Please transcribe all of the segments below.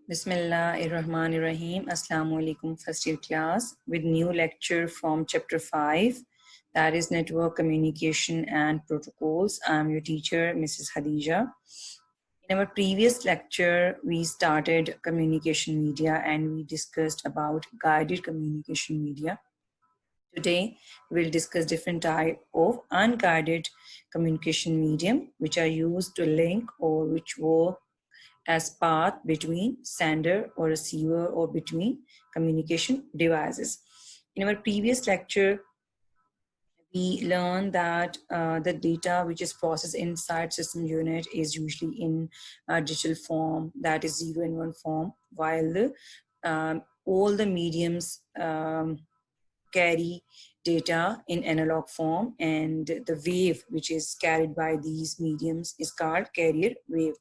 Bismillahirrahmanirrahim. Assalamu alaikum, first year class, with new lecture from chapter 5, that is Network Communication and Protocols. I'm your teacher, Mrs. Khadija. In our previous lecture, we started communication media and we discussed about guided communication media. Today, we'll discuss different type of unguided communication medium, which are used to link or which work as path between sender or receiver or between communication devices. In our previous lecture, we learned that the data which is processed inside system unit is usually in digital form, that is 0 and 1 form, while all the mediums carry data in analog form, and the wave which is carried by these mediums is called carrier wave.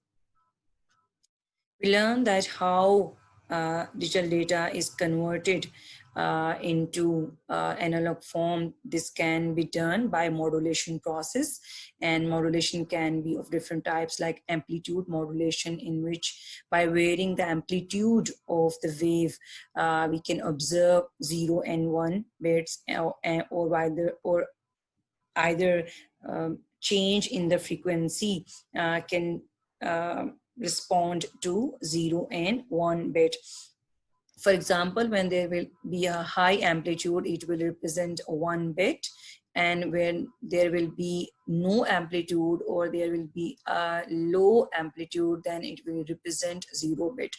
We learned that how digital data is converted into analog form. This can be done by modulation process, and modulation can be of different types, like amplitude modulation, in which by varying the amplitude of the wave, we can observe 0 and 1 bits or either change in the frequency can respond to 0 and 1 bit. For example, when there will be a high amplitude, it will represent 1 bit, and when there will be no amplitude or there will be a low amplitude, then it will represent 0 bit.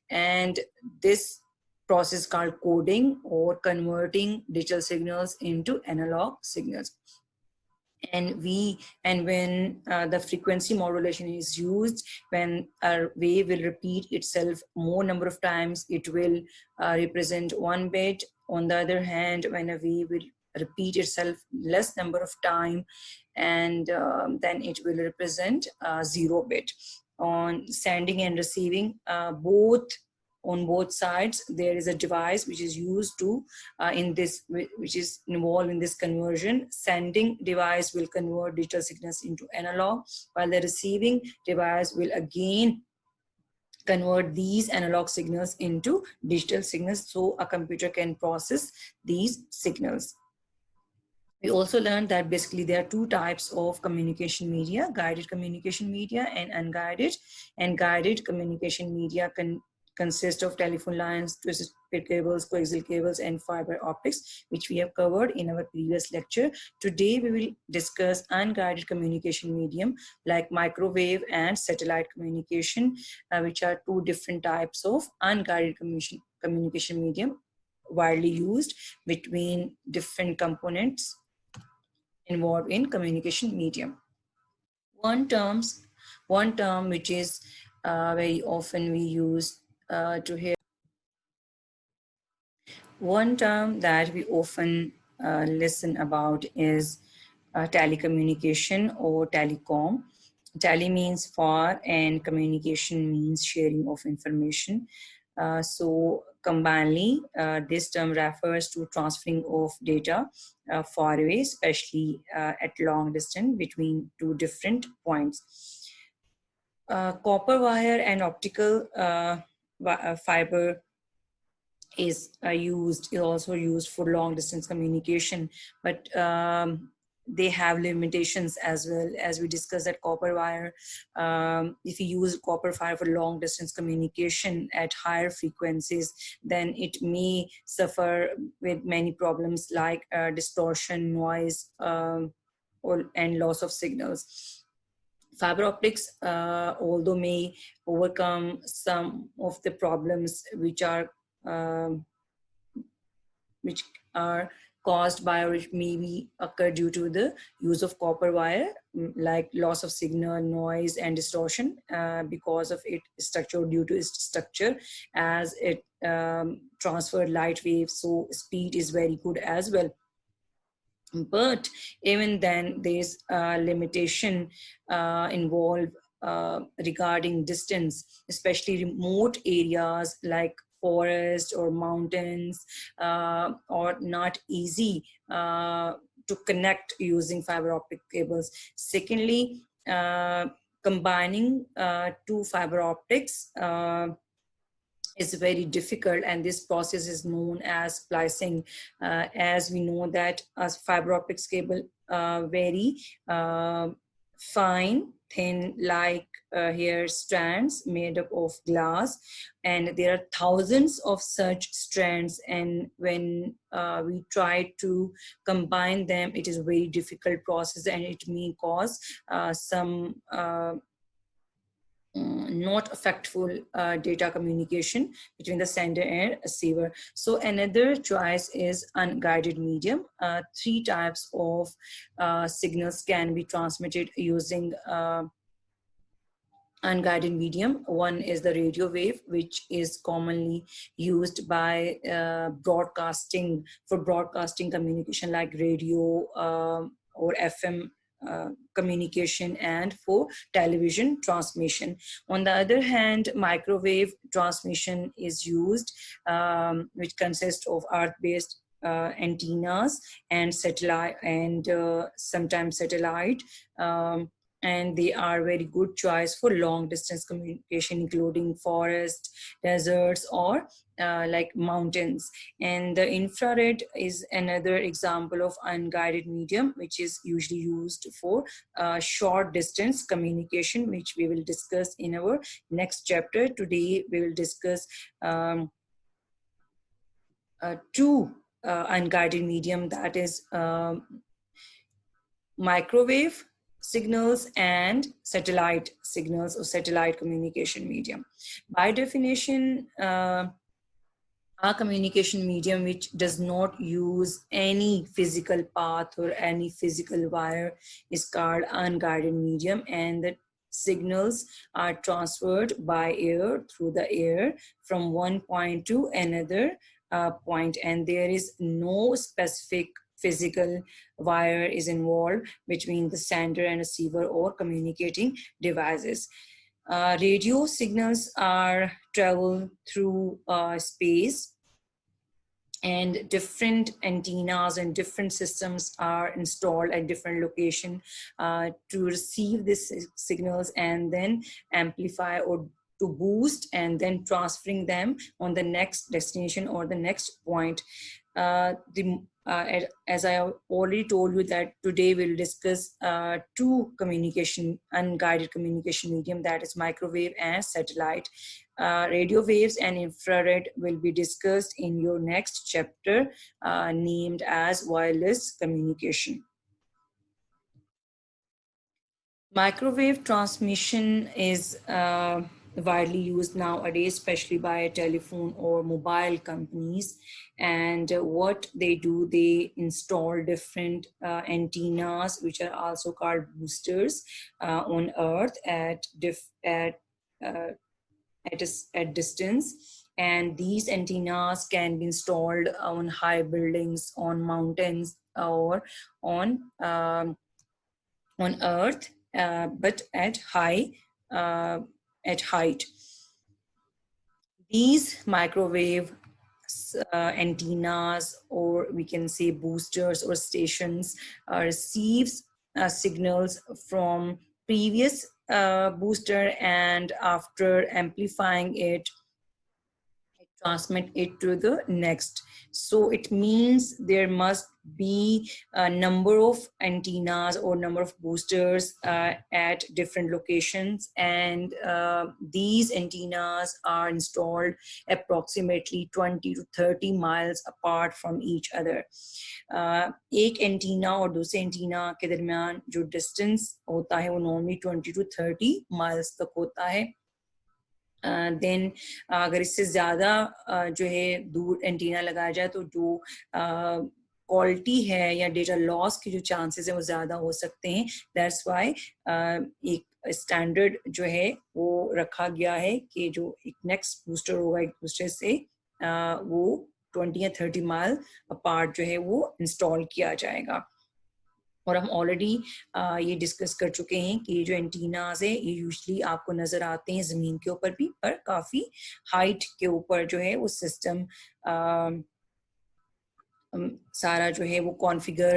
And this process called coding or converting digital signals into analog signals. And when the frequency modulation is used, when a wave will repeat itself more number of times, it will represent 1 bit. On the other hand, when a wave will repeat itself less number of time, and then it will represent 0 bit. On sending and receiving, on both sides, there is a device which is used to which is involved in this conversion. Sending device will convert digital signals into analog, while the receiving device will again convert these analog signals into digital signals, so a computer can process these signals. We also learned that basically there are two types of communication media: guided communication media and unguided. And guided communication media consist of telephone lines, twisted cables, coaxial cables, and fiber optics, which we have covered in our previous lecture. Today, we will discuss unguided communication medium like microwave and satellite communication, which are two different types of unguided communication medium widely used between different components involved in communication medium. One term which is very often we use to hear. One term that we often listen about is telecommunication or telecom. Tele means far and communication means sharing of information. So combinedly, this term refers to transferring of data far away, especially at long distance between two different points. Copper wire and optical fiber is also used for long distance communication, but they have limitations as well. As we discussed, that copper wire, if you use copper wire for long distance communication at higher frequencies, then it may suffer with many problems like distortion, noise, and loss of signals. Fiber optics, although may overcome some of the problems which are caused by, or which maybe occur due to the use of copper wire, like loss of signal, noise, and distortion because of its structure, due to its structure, as it transferred light waves, so speed is very good as well. But even then, there's a limitation involved regarding distance, especially remote areas like forest or mountains, or not easy to connect using fiber optic cables. Secondly, combining two fiber optics is very difficult, and this process is known as splicing. As we know that as fiber optics cable very fine, thin, like hair strands made up of glass, and there are thousands of such strands, and when we try to combine them, it is a very difficult process, and it may cause some not effectful data communication between the sender and receiver. So another choice is unguided medium. Three types of signals can be transmitted using unguided medium. One is the radio wave, which is commonly used by broadcasting, for broadcasting communication like radio or FM communication, and for television transmission. On the other hand, microwave transmission is used, which consists of earth-based antennas and satellite, and sometimes satellite, and they are very good choice for long distance communication, including forest, deserts, or like mountains. And the infrared is another example of unguided medium, which is usually used for short distance communication, which we will discuss in our next chapter. Today we will discuss two unguided medium, that is microwave signals and satellite signals, or satellite communication medium. By definition, a communication medium which does not use any physical path or any physical wire is called unguided medium, and the signals are transferred by air, through the air, from one point to another point, and there is no specific physical wire is involved between the sender and receiver or communicating devices. Radio signals are travel through space, and different antennas and different systems are installed at different location to receive these signals and then amplify or to boost, and then transferring them on the next destination or the next point. As I already told you that today we'll discuss two unguided communication medium, that is microwave and satellite. Radio waves and infrared will be discussed in your next chapter named as wireless communication. Microwave transmission is widely used nowadays, especially by telephone or mobile companies. And what they do, they install different antennas, which are also called boosters, on Earth at distance. And these antennas can be installed on high buildings, on mountains, or on Earth, but at height. These microwave antennas, or we can say boosters or stations, receives signals from previous booster, and after amplifying it, transmit it to the next. So it means there must be a number of antennas or number of boosters at different locations, and these antennas are installed approximately 20 to 30 miles apart from each other. एक antenna और दूसरे antenna के दरमियान जो distance होता है वो normally 20 to 30 miles तक होता है. देन अगर इससे ज़्यादा जो है दूर एंटीना लगाया जाए तो जो क्वालिटी है या डेटा लॉस की जो चांसेस है वो ज़्यादा हो सकते हैं. दैट्स वाई एक स्टैंडर्ड जो है वो रखा गया है कि जो एक नेक्स्ट बूस्टर होगा एक दूसरे से वो 20 या 30 माइल अपार्ट जो है वो इंस्टॉल किया जाएगा. और हम ऑलरेडी ये डिस्कस कर चुके हैं कि जो एंटीनाज है ये यूजुअली आपको नज़र आते हैं ज़मीन के ऊपर भी, पर काफ़ी हाइट के ऊपर जो है वो सिस्टम सारा जो है वो कॉन्फ़िगर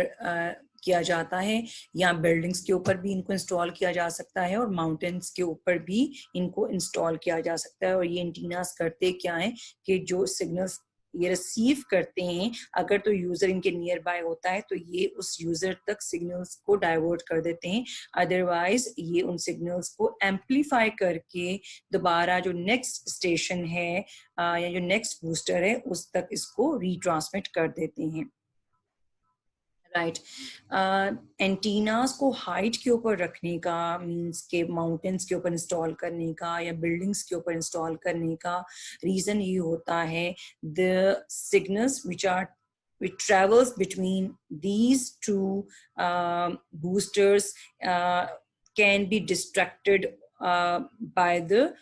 किया जाता है, या बिल्डिंग्स के ऊपर भी इनको इंस्टॉल किया जा सकता है और माउंटेन्स के ऊपर भी इनको इंस्टॉल किया जा सकता है। और ये एंटीनास करते क्या है कि जो सिग्नल्स ये रिसीव करते हैं, अगर तो यूजर इनके नियर बाय होता है तो ये उस यूजर तक सिग्नल्स को डाइवर्ट कर देते हैं, अदरवाइज ये उन सिग्नल्स को एम्पलीफाई करके दोबारा जो नेक्स्ट स्टेशन है या जो नेक्स्ट बूस्टर है उस तक इसको रीट्रांसमिट कर देते हैं। राइट, एंटीनास को हाइट के ऊपर रखने का मींस के माउंटेन्स के ऊपर इंस्टॉल करने का या बिल्डिंग्स के ऊपर इंस्टॉल करने का रीजन ये होता है, the signals which travels between these two boosters can be distracted by the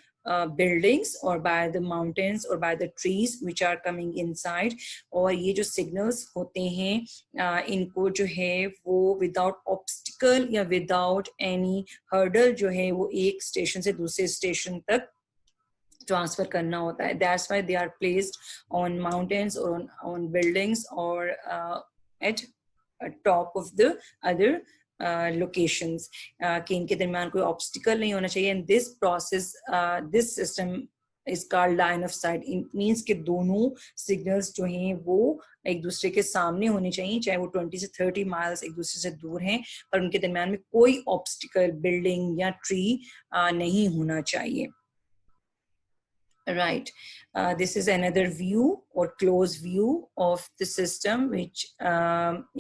buildings or by the mountains or by the trees which are coming inside। और ये जो signals होते हैं इनको जो है वो without obstacle या without any hurdle जो है वो एक स्टेशन से दूसरे स्टेशन तक ट्रांसफर करना होता है। That's why they are placed on mountains or on buildings or at top of the other locations कि इनके दरमियान कोई ऑब्स्टिकल नहीं होना चाहिए। And this process this system is called line of site. It means कि दोनों सिग्नल्स जो हैं वो एक दूसरे के सामने होने चाहिए, चाहे वो 20 से 30 माइल्स एक दूसरे से दूर हैं, पर उनके दरमियान में कोई ऑब्स्टिकल बिल्डिंग या ट्री नहीं होना चाहिए। Right, this is another view or close view of the system which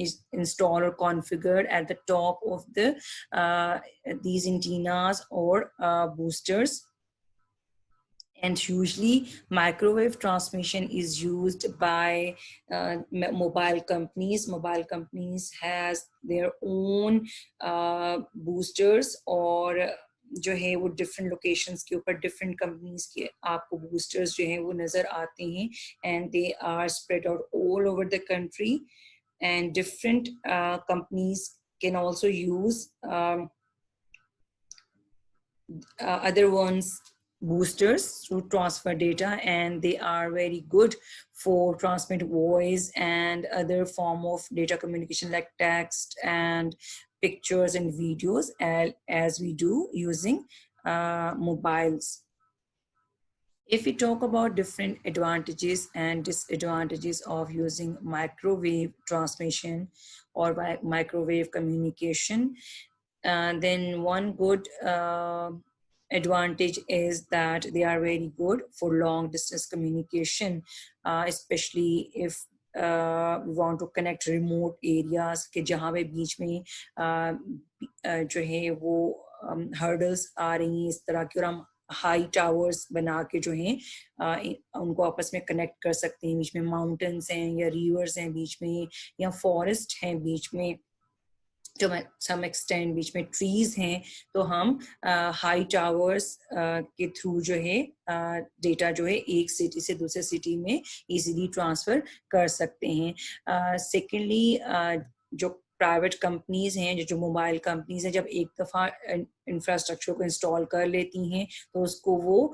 is installed or configured at the top of the these antennas or boosters. And usually microwave transmission is used by mobile companies. Mobile companies has their own boosters और जो है वो different locations के ऊपर different companies के आपको boosters जो हैं वो नजर आते हैं, and they are spread out all over the country, and different companies can also use other ones boosters to transfer data, and they are very good for transmit voice and other form of data communication like text and pictures and videos as we do using mobiles. If we talk about different advantages and disadvantages of using microwave transmission or microwave communication, then one good advantage is that they are very good for long distance communication, especially if we want to connect remote areas के जहाँ पे बीच में जो है वो hurdles आ रही हैं इस तरह की, और हम हाई टावर्स बना के जो हैं उनको आपस में कनेक्ट कर सकते हैं। बीच में माउंटेन्स हैं या रिवर्स हैं बीच में, या फॉरेस्ट हैं बीच में, जो सम एक्सटेंड बीच में ट्रीज हैं, तो हम हाई टावर्स के थ्रू जो है डेटा जो है एक सिटी से दूसरे सिटी में इजीली ट्रांसफर कर सकते हैं। सेकेंडली जो प्राइवेट कंपनीज हैं, जो मोबाइल कंपनीज हैं, जब एक दफ़ा इंफ्रास्ट्रक्चर को इंस्टॉल कर लेती हैं तो उसको वो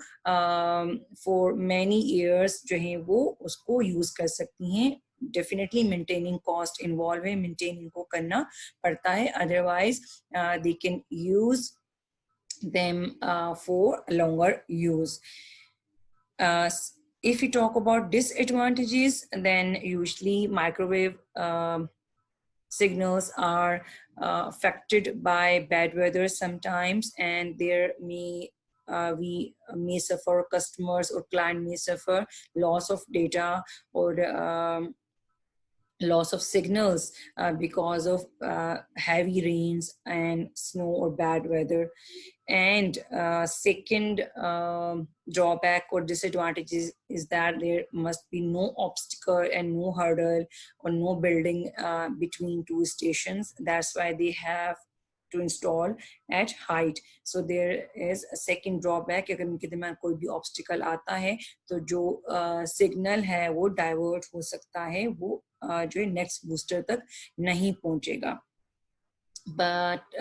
फॉर मैनी ईयर्स जो है वो उसको यूज़ कर सकती हैं। डेफिनेटली मेंटेनिंग कॉस्ट इन्वॉल्व है, मेंटेनिंग को करना पड़ता है, otherwise they can use them for longer use. If we talk about disadvantages, then usually microwave signals are affected by bad weather sometimes, and there we may suffer, customers or client may suffer loss of data or loss of signals because of heavy rains and snow or bad weather. And second drawback or disadvantage is that there must be no obstacle and no hurdle or no building between two stations. That's why they have to install at height. So there is a second drawback, अगर उनके दिमाग कोई भी obstacle आता है तो जो signal है वो divert हो सकता है, वो जो है next booster तक नहीं पहुंचेगा। बट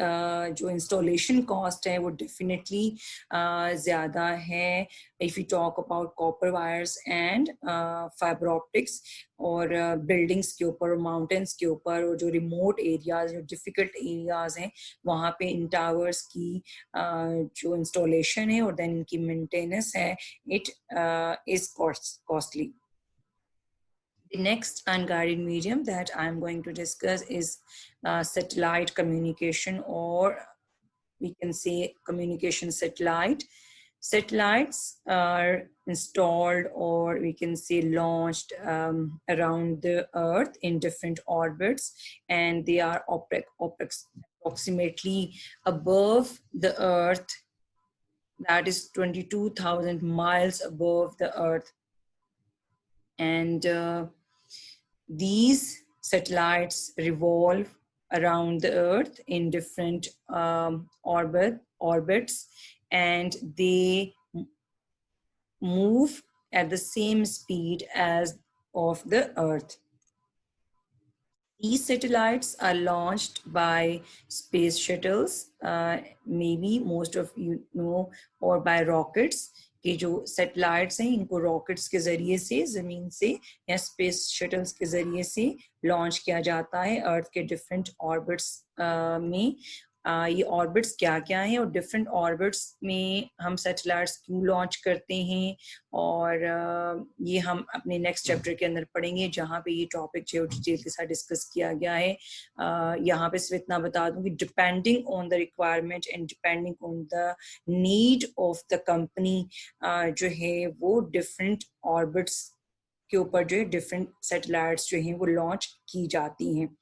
जो इंस्टॉलेशन कॉस्ट है वो डेफिनेटली ज़्यादा है if you talk about copper wires and fibre optics, और बिल्डिंग्स के ऊपर, माउंटेन्स के ऊपर, और जो रिमोट एरियाज, जो डिफ़िकल्ट एरियाज हैं वहाँ पे इन टावर्स की जो इंस्टॉलेशन है और देन इनकी मेंटेनेंस है, it is costly. The next unguided medium that I'm going to discuss is satellite communication, or we can say communication satellite. Satellites are installed, or we can say launched around the Earth in different orbits, and they are approximately above the Earth, that is 22,000 miles above the Earth. And these satellites revolve around the Earth in different orbits, and they move at the same speed as of the Earth. These satellites are launched by space shuttles, maybe most of you know, or by rockets. कि जो satellites हैं इनको rockets के ज़रिए से ज़मीन से या स्पेस शटल्स के ज़रिए से लॉन्च किया जाता है अर्थ के डिफरेंट ऑर्बिट्स में. ये ऑर्बिट्स क्या क्या हैं और डिफरेंट ऑर्बिट्स में हम सैटेलाइट्स क्यों लॉन्च करते हैं, और ये हम अपने नेक्स्ट चैप्टर के अंदर पढ़ेंगे जहाँ पे ये टॉपिक जो डिटेल के साथ डिस्कस किया गया है. यहाँ पे सिर्फ इतना बता दूँ कि depending on the requirement and depending on the need of the company जो है वो डिफरेंट ऑर्बिट्स के ऊपर जो है डिफरेंट सैटेलाइट्स जो हैं वो लॉन्च की जाती हैं.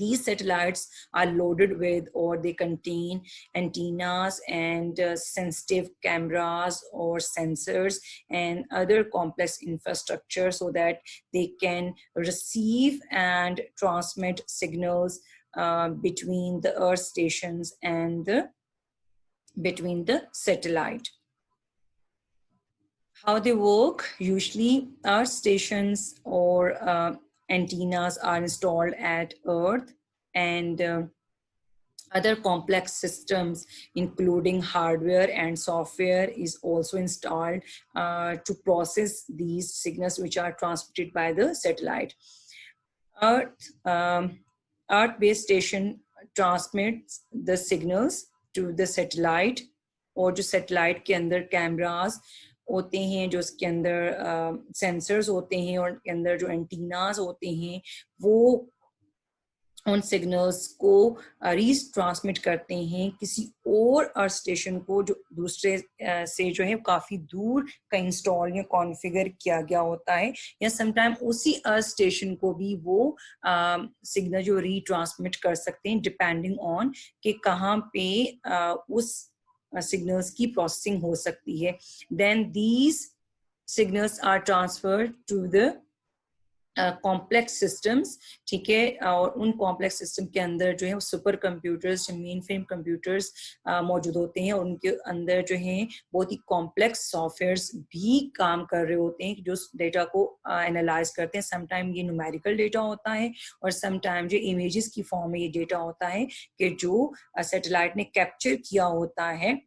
These satellites are loaded with, or they contain antennas and sensitive cameras or sensors and other complex infrastructure so that they can receive and transmit signals between the Earth stations and between the satellite. How they work: usually Earth stations or antennas are installed at Earth, and other complex systems including hardware and software is also installed to process these signals which are transmitted by the satellite. Earth base station transmits the signals to the satellite, और जो satellite के अंदर cameras होते हैं, जो उसके अंदर sensors होते हैं और के अंदर जो एंटीनास होते हैं वो उन सिग्नल्स को रीट्रांसमिट करते हैं किसी और अर्थ स्टेशन को जो दूसरे से जो है काफ़ी दूर का इंस्टॉल या कॉन्फ़िगर किया गया होता है, या समटाइम उसी अर्थ स्टेशन को भी वो सिग्नल जो रीट्रांसमिट कर सकते हैं डिपेंडिंग ऑन कि कहाँ पे उस सिग्नल्स की प्रोसेसिंग हो सकती है. Then these signals are transferred to the complex systems. ठीक है, और उन कॉम्प्लेक्स सिस्टम के अंदर जो है super computers, main frame computers मौजूद होते हैं, और उनके अंदर जो है बहुत ही कॉम्प्लेक्स सॉफ्टवेयर्स भी काम कर रहे होते हैं जो डेटा को एनालाइज करते हैं. समटाइम ये न्यूमेरिकल डेटा होता है और समटाइम जो इमेजेस की फॉर्म में ये डेटा होता है कि जो सैटेलाइट ने कैप्चर किया होता है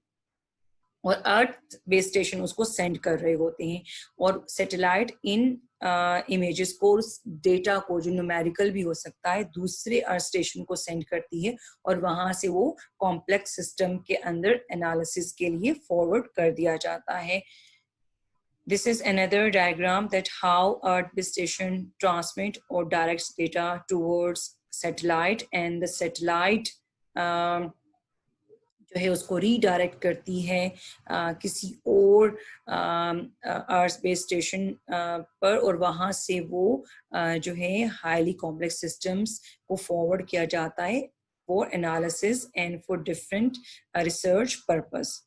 और अर्थ बेस स्टेशन उसको सेंड कर रहे होते हैं, और सैटेलाइट इन इमेजेस को, उस डेटा को जो न्यूमेरिकल भी हो सकता है, दूसरे अर्थ स्टेशन को सेंड करती है और वहां से वो कॉम्प्लेक्स सिस्टम के अंदर एनालिसिस के लिए फॉरवर्ड कर दिया जाता है. This is another diagram that how Earth base station transmit or directs data towards satellite, and the satellite जो है उसको रीडायरेक्ट करती है किसी और अर्थ बेस स्टेशन पर, और वहाँ से वो जो है हाईली कॉम्प्लेक्स सिस्टम्स को फॉरवर्ड किया जाता है for analysis and for different research purpose.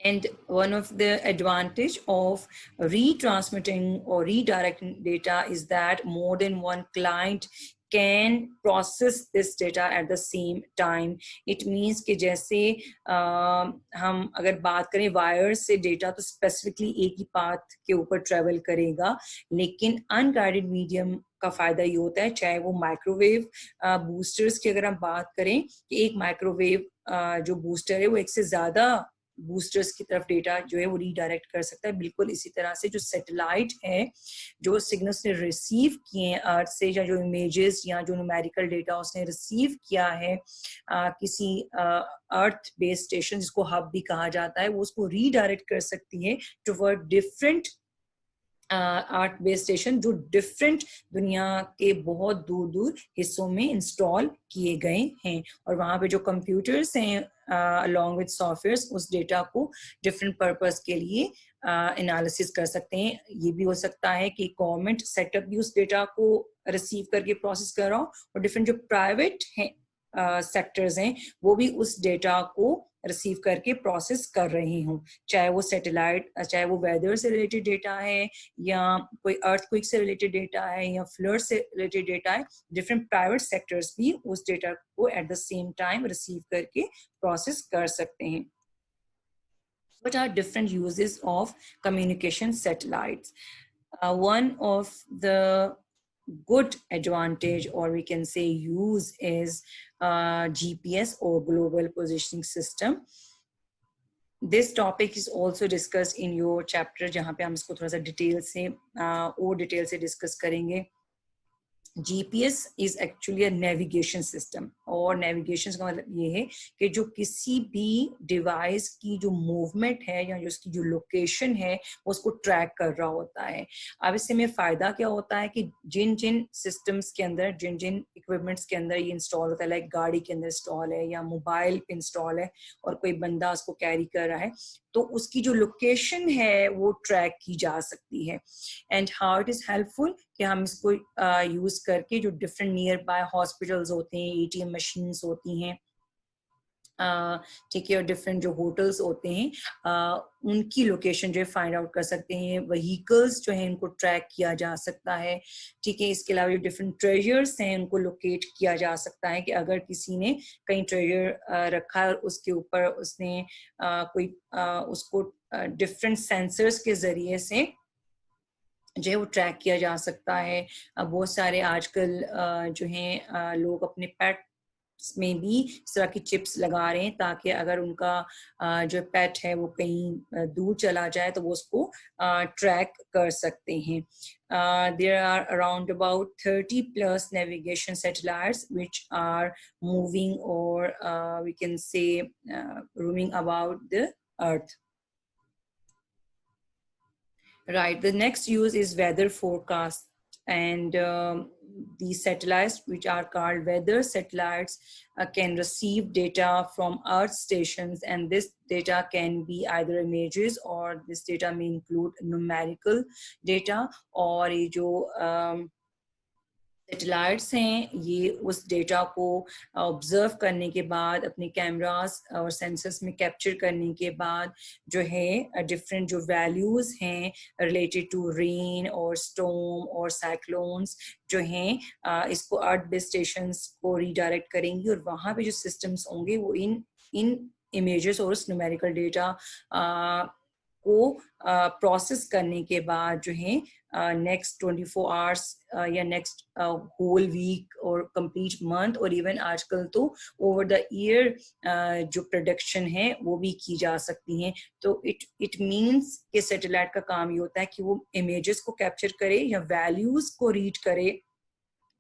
And one of the advantage of retransmitting or redirecting data is that more than one client can process this data at the same time. It means कि जैसे हम अगर बात करें wire से data तो specifically एक ही path के ऊपर ट्रेवल करेगा, लेकिन अनगाइडेड मीडियम का फ़ायदा ये होता है, चाहे वो माइक्रोवेव बूस्टर्स की अगर हम बात करें कि एक माइक्रोवेव जो बूस्टर है वो एक से ज़्यादा बूस्टर्स की तरफ डेटा जो है वो रीडायरेक्ट कर सकता है। बिल्कुल इसी तरह से जो सैटेलाइट है, जो सिग्नल्स ने रिसीव किए हैं अर्थ से, या जो इमेजेस या जो न्यूमेरिकल डेटा उसने रिसीव किया है किसी अर्थ बेस्ड स्टेशन, जिसको हब भी कहा जाता है, वो उसको रीडायरेक्ट कर सकती है toward different art based station जो डिफरेंट दुनिया के बहुत दूर दूर हिस्सों में इंस्टॉल किए गए हैं, और वहाँ पे जो कंप्यूटर्स हैं अलॉन्ग विद सॉफ्टवेयर्स उस डेटा को डिफरेंट पर्पस के लिए एनालिसिस कर सकते हैं। ये भी हो सकता है कि गवर्नमेंट सेटअप भी उस डेटा को रिसीव करके प्रोसेस कर रहा हो, और डिफरेंट जो प्राइवेट हैं सेक्टर्स हैं वो भी उस डेटा को रिसीव करके प्रोसेस कर रहे हों, चाहे वो सैटेलाइट, चाहे वो वेदर से रिलेटेड डेटा है, या कोई अर्थक्वेक से रिलेटेड डेटा है, या फ्लड से रिलेटेड डेटा है। डिफरेंट प्राइवेट सेक्टर्स भी उस डेटा को at the same time receive करके प्रोसेस कर सकते हैं। What are different uses of communication satellites? One of the good advantage, or we can say use, is GPS or global positioning system. This topic is also discussed in your chapter, जहाँ पे हम इसको थोड़ा सा detail से और detail से discuss करेंगे। GPS is actually a navigation system, और नेविगेशन का मतलब ये है कि जो किसी भी डिवाइस की जो मूवमेंट है या जो उसकी जो लोकेशन है वो उसको ट्रैक कर रहा होता है। अब इससे में फ़ायदा क्या होता है कि जिन जिन सिस्टम्स के अंदर, जिन जिन इक्विपमेंट्स के अंदर ये इंस्टॉल होता है, लाइक गाड़ी के अंदर इंस्टॉल है या मोबाइल पे इंस्टॉल है और कोई बंदा उसको कैरी कर रहा है, तो उसकी जो लोकेशन है वो ट्रैक की जा सकती है। And how it is helpful कि हम इसको यूज़ करके जो डिफरेंट नियर बाय हॉस्पिटल्स होते हैं, ATM मशीन्स होती हैं, ठीक है, और डिफरेंट जो होटल्स होते हैं उनकी लोकेशन जो है फाइंड आउट कर सकते हैं। व्हीकल्स जो है उनको ट्रैक किया जा सकता है, ठीक है। इसके अलावा जो डिफरेंट ट्रेजर्स हैं उनको लोकेट किया जा सकता है कि अगर किसी ने कहीं ट्रेजर रखा है और उसके ऊपर उसने कोई उसको डिफरेंट सेंसर्स के जरिए से जो है वो ट्रैक किया जा सकता है। बहुत सारे आजकल जो हैं लोग अपने पेट में भी इस तरह की चिप्स लगा रहे हैं ताकि अगर उनका जो पेट है वो कहीं दूर चला जाए तो वो उसको ट्रैक कर सकते हैं। There are around about 30 plus navigation satellites which are moving, or we can say roaming about the earth. Right, the next use is weather forecast, and these satellites, which are called weather satellites, can receive data from Earth stations, and this data can be either images, or this data may include numerical data, और ये जो satellites हैं ये उस data को observe करने के बाद अपने कैमरास और सेंसर्स में कैप्चर करने के बाद जो है डिफरेंट जो वैल्यूज हैं रिलेटेड टू रेन और स्टॉर्म और साइक्लोन्स जो हैं इसको अर्थ बेस्ड स्टेशंस को रीडायरेक्ट करेंगी, और वहाँ पे जो सिस्टम्स होंगे वो इन इमेजेस और उस न्यूमेरिकल डेटा को प्रोसेस करने के बाद जो है नेक्स्ट 24 आवर्स या नेक्स्ट होल वीक और कंप्लीट मंथ, और इवन आजकल तो ओवर द ईयर जो प्रोडक्शन है वो भी की जा सकती हैं। तो इट मींस कि सैटेलाइट का काम ये होता है कि वो इमेजेस को कैप्चर करे या वैल्यूज को रीड करे।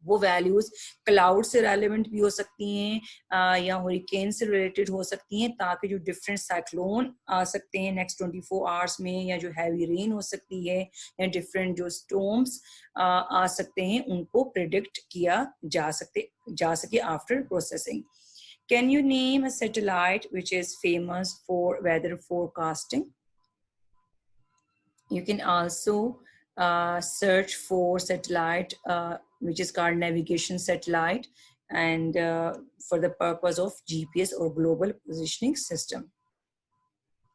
वो वैल्यूज क्लाउड से रेलेवेंट भी हो सकती हैं या हरिकेन से रिलेटेड हो सकती हैं, ताकि जो डिफरेंट साइक्लोन आ सकते हैं नेक्स्ट 24 आवर्स में, या जो हैवी रेन हो सकती है, या डिफरेंट जो स्टॉर्म्स आ सकते हैं, उनको प्रिडिक्ट किया जा सके after processing. Can you name a satellite which is famous for weather forecasting? You can also search for satellite which is called navigation satellite, and for the purpose of GPS or global positioning system.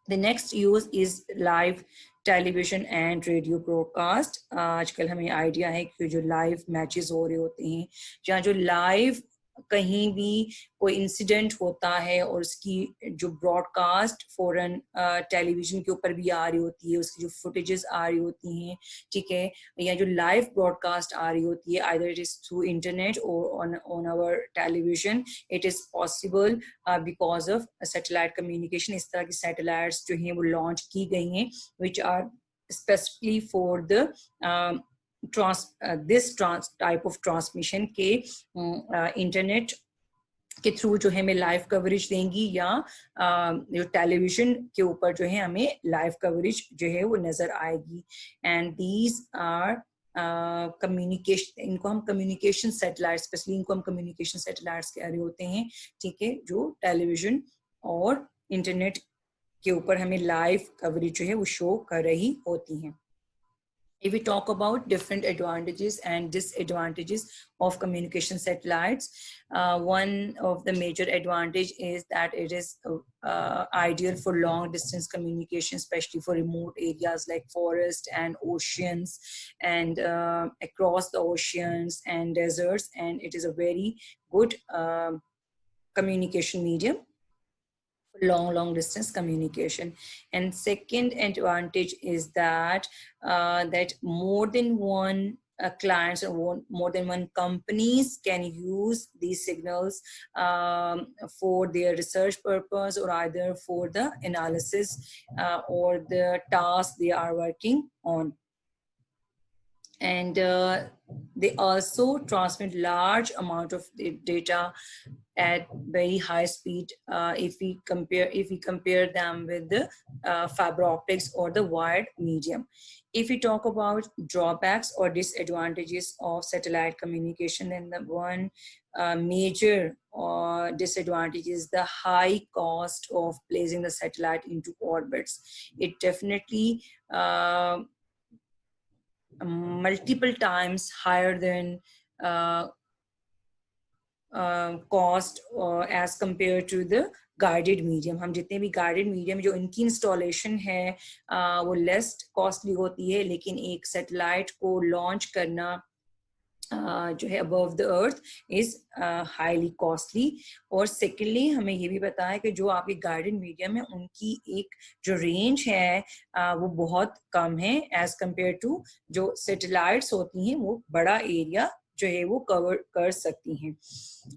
The next use is live television and radio broadcast. आजकल हमें idea है कि जो live matches हो रहे होते हैं, जहाँ जो लाइव कहीं भी कोई इंसिडेंट होता है और उसकी जो ब्रॉडकास्ट फॉरेन टेलीविजन के ऊपर भी आ रही होती है, उसकी जो फुटेजेस आ रही होती हैं, ठीक है, या जो लाइव ब्रॉडकास्ट आ रही होती है, either it is through internet और on our television, it is possible because of satellite communication. इस तरह की सैटेलाइट्स जो हैं वो लॉन्च की गई हैं which are specifically for the this type of transmission के इंटरनेट के थ्रू जो है हमें लाइव कवरेज देंगी, या जो टेलीविजन के ऊपर जो है हमें लाइव कवरेज जो है वो नजर आएगी। एंड दीज आर कम्युनिकेशन, इनको हम कम्युनिकेशन सैटेलाइट, स्पेशली इनको हम कम्युनिकेशन सैटेलाइट्स कह रहे होते हैं, ठीक है, जो टेलीविजन और इंटरनेट के ऊपर हमें लाइव कवरेज जो है वो शो कर रही होती हैं। If we talk about different advantages and disadvantages of communication satellites, one of the major advantage is that it is ideal for long distance communication, especially for remote areas like forest and oceans and across the oceans and deserts, and it is a very good communication medium, long distance communication. And second advantage is that that more than one clients or more than one companies can use these signals for their research purpose, or either for the analysis or the task they are working on. And they also transmit large amount of data at very high speed if we compare them with the fiber optics or the wired medium. If we talk about drawbacks or disadvantages of satellite communication, then the one major disadvantage is the high cost of placing the satellite into orbits. It definitely multiple times higher than cost as compared to the guided medium. हम जितने भी guided medium जो इनकी installation है वो less costly होती है, लेकिन एक satellite को launch करना जो है above the earth is highly costly. और secondly हमें ये भी पता है कि जो आपकी guided medium है उनकी एक जो range है वो बहुत कम है as compared to जो satellites होती हैं वो बड़ा area जो है वो cover कर सकती हैं.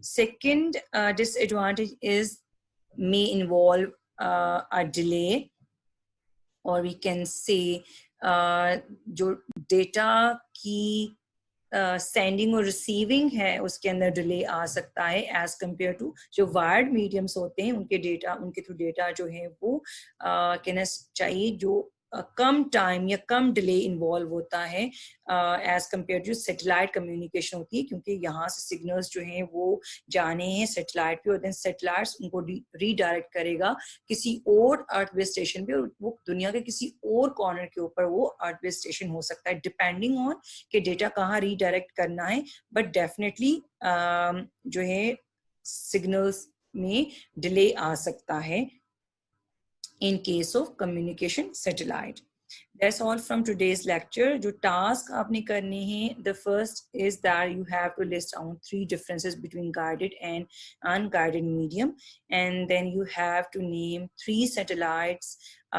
Second disadvantage is may involve a delay, or we can say जो data की सेंडिंग और रिसीविंग है उसके अंदर डिले आ सकता है एज कम्पेयर टू जो वायर्ड मीडियम्स होते हैं उनके थ्रू डेटा जो है वो कहना चाहिए जो कम टाइम या कम डिले इन्वॉल्व होता है as compare to satellite communication होती है, क्योंकि यहाँ से सिग्नल्स जो हैं वो जाने हैं सैटेलाइट पे और देन सैटेलाइट्स उनको रीडायरेक्ट करेगा किसी और अर्थ बेस स्टेशन पे, और वो दुनिया के किसी और कॉर्नर के ऊपर वो अर्थ बेस स्टेशन हो सकता है, डिपेंडिंग ऑन कि डेटा कहाँ रीडायरेक्ट करना है. बट डेफिनेटली जो है सिग्नल्स में डिले आ सकता है in case of communication satellite. That's all from today's lecture. जो task आपने करने हैं, the first is that you have to list down 3 differences between guided and unguided medium, and then you have to name 3 satellites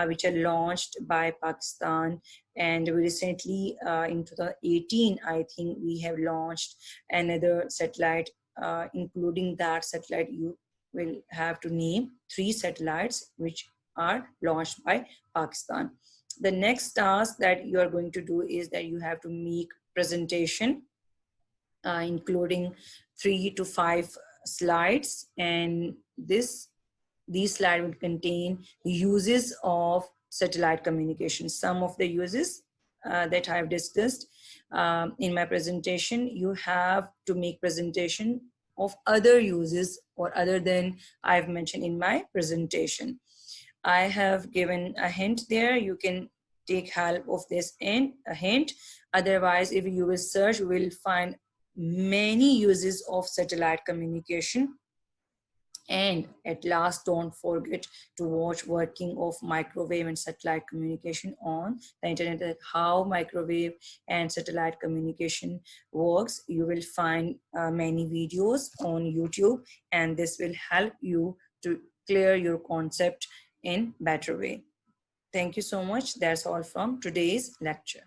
which are launched by Pakistan. And recently in 2018 I think we have launched another satellite. Including that satellite, you will have to name 3 satellites which are launched by Pakistan. The next task that you are going to do is that you have to make presentation including 3 to 5 slides, and these slides will contain uses of satellite communication. Some of the uses that I have discussed in my presentation, you have to make presentation of other uses or other than I've mentioned in my presentation. I have given a hint there. You can take help of this hint. Otherwise, if you will search, you will find many uses of satellite communication And at last, don't forget to watch working of microwave and satellite communication on the internet, how microwave and satellite communication works. You will find many videos on YouTube, and this will help you to clear your concept in better way. Thank you so much. That's all from today's lecture.